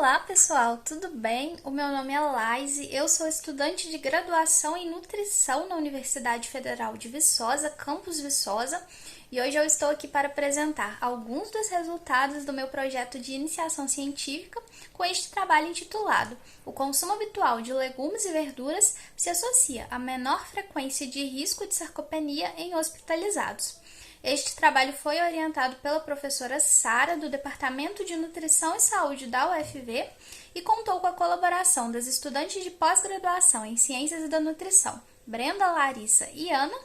Olá pessoal, tudo bem? O meu nome é Laise, eu sou estudante de graduação em nutrição na Universidade Federal de Viçosa, Campus Viçosa, e hoje eu estou aqui para apresentar alguns dos resultados do meu projeto de iniciação científica com este trabalho intitulado O consumo habitual de legumes e verduras se associa a menor frequência de risco de sarcopenia em hospitalizados. Este trabalho foi orientado pela professora Sara, do Departamento de Nutrição e Saúde da UFV, e contou com a colaboração das estudantes de pós-graduação em Ciências da Nutrição, Brenda, Larissa e Ana,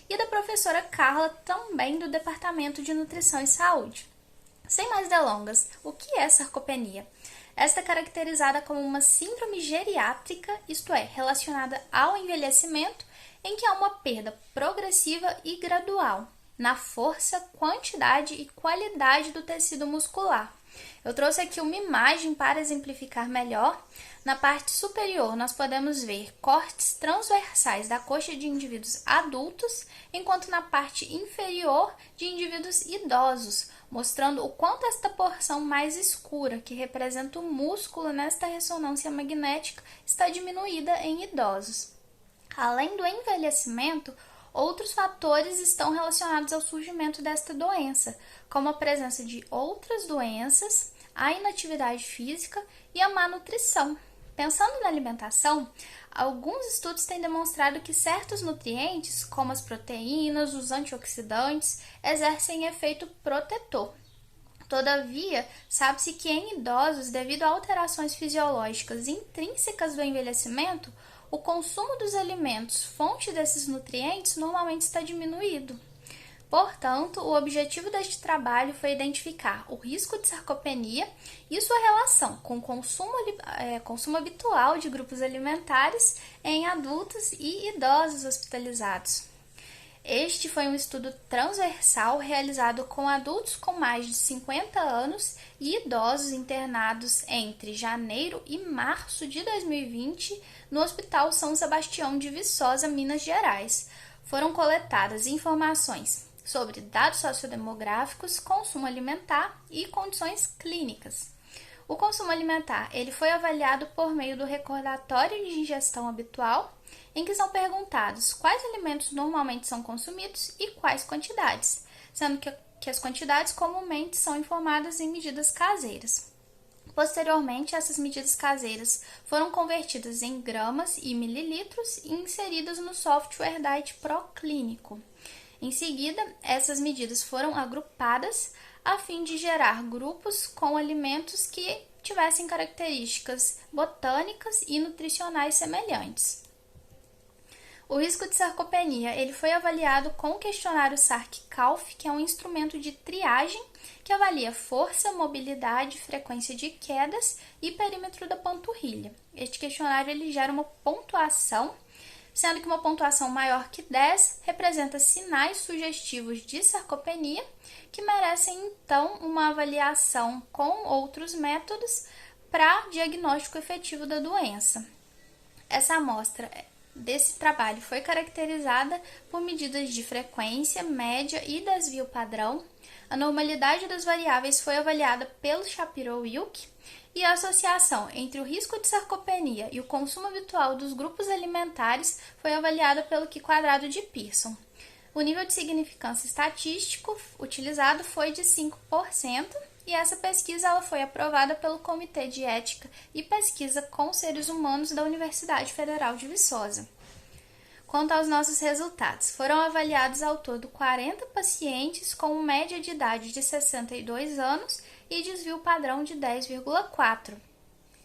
e da professora Carla, também do Departamento de Nutrição e Saúde. Sem mais delongas, o que é sarcopenia? Esta é caracterizada como uma síndrome geriátrica, isto é, relacionada ao envelhecimento, em que há uma perda progressiva e gradual na força, quantidade e qualidade do tecido muscular. Eu trouxe aqui uma imagem para exemplificar melhor. Na parte superior, nós podemos ver cortes transversais da coxa de indivíduos adultos, enquanto na parte inferior, de indivíduos idosos, mostrando o quanto esta porção mais escura, que representa o músculo nesta ressonância magnética, está diminuída em idosos. Além do envelhecimento, outros fatores estão relacionados ao surgimento desta doença, como a presença de outras doenças, a inatividade física e a má nutrição. Pensando na alimentação, alguns estudos têm demonstrado que certos nutrientes, como as proteínas, os antioxidantes, exercem efeito protetor. Todavia, sabe-se que em idosos, devido a alterações fisiológicas intrínsecas do envelhecimento, o consumo dos alimentos fonte desses nutrientes normalmente está diminuído. Portanto, o objetivo deste trabalho foi identificar o risco de sarcopenia e sua relação com o consumo habitual de grupos alimentares em adultos e idosos hospitalizados. Este foi um estudo transversal realizado com adultos com mais de 50 anos e idosos internados entre janeiro e março de 2020 no Hospital São Sebastião de Viçosa, Minas Gerais. Foram coletadas informações sobre dados sociodemográficos, consumo alimentar e condições clínicas. O consumo alimentar ele foi avaliado por meio do recordatório de ingestão habitual, em que são perguntados quais alimentos normalmente são consumidos e quais quantidades, sendo que as quantidades comumente são informadas em medidas caseiras. Posteriormente, essas medidas caseiras foram convertidas em gramas e mililitros e inseridas no software Diet Pro Clínico. Em seguida, essas medidas foram agrupadas a fim de gerar grupos com alimentos que tivessem características botânicas e nutricionais semelhantes. O risco de sarcopenia ele foi avaliado com o questionário SARC-CALF, que é um instrumento de triagem que avalia força, mobilidade, frequência de quedas e perímetro da panturrilha. Este questionário ele gera uma pontuação, sendo que uma pontuação maior que 10 representa sinais sugestivos de sarcopenia, que merecem então uma avaliação com outros métodos para diagnóstico efetivo da doença. Essa amostra desse trabalho foi caracterizada por medidas de frequência, média e desvio padrão. A normalidade das variáveis foi avaliada pelo Shapiro-Wilk e a associação entre o risco de sarcopenia e o consumo habitual dos grupos alimentares foi avaliada pelo Q-quadrado de Pearson. O nível de significância estatístico utilizado foi de 5%, e essa pesquisa ela foi aprovada pelo Comitê de Ética e Pesquisa com Seres Humanos da Universidade Federal de Viçosa. Quanto aos nossos resultados, foram avaliados ao todo 40 pacientes com média de idade de 62 anos e desvio padrão de 10,4.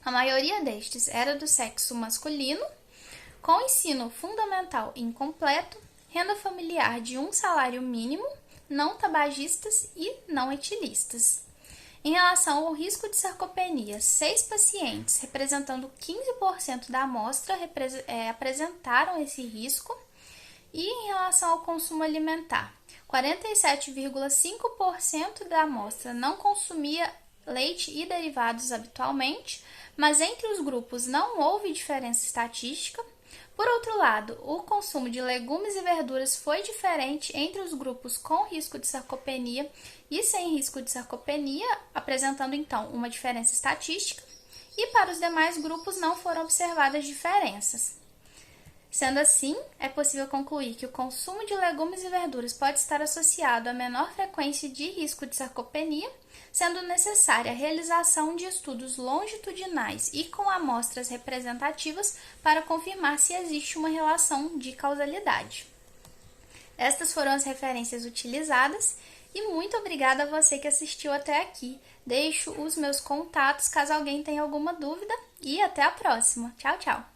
A maioria destes era do sexo masculino, com ensino fundamental incompleto, renda familiar de um salário mínimo, não tabagistas e não etilistas. Em relação ao risco de sarcopenia, 6 pacientes, representando 15% da amostra, apresentaram esse risco. E em relação ao consumo alimentar, 47,5% da amostra não consumia leite e derivados habitualmente, mas entre os grupos não houve diferença estatística. Por outro lado, o consumo de legumes e verduras foi diferente entre os grupos com risco de sarcopenia e sem risco de sarcopenia, apresentando então uma diferença estatística. e para os demais grupos não foram observadas diferenças. Sendo assim, é possível concluir que o consumo de legumes e verduras pode estar associado a menor frequência de risco de sarcopenia, sendo necessária a realização de estudos longitudinais e com amostras representativas para confirmar se existe uma relação de causalidade. Estas foram as referências utilizadas e muito obrigada a você que assistiu até aqui. Deixo os meus contatos caso alguém tenha alguma dúvida e até a próxima. Tchau, tchau!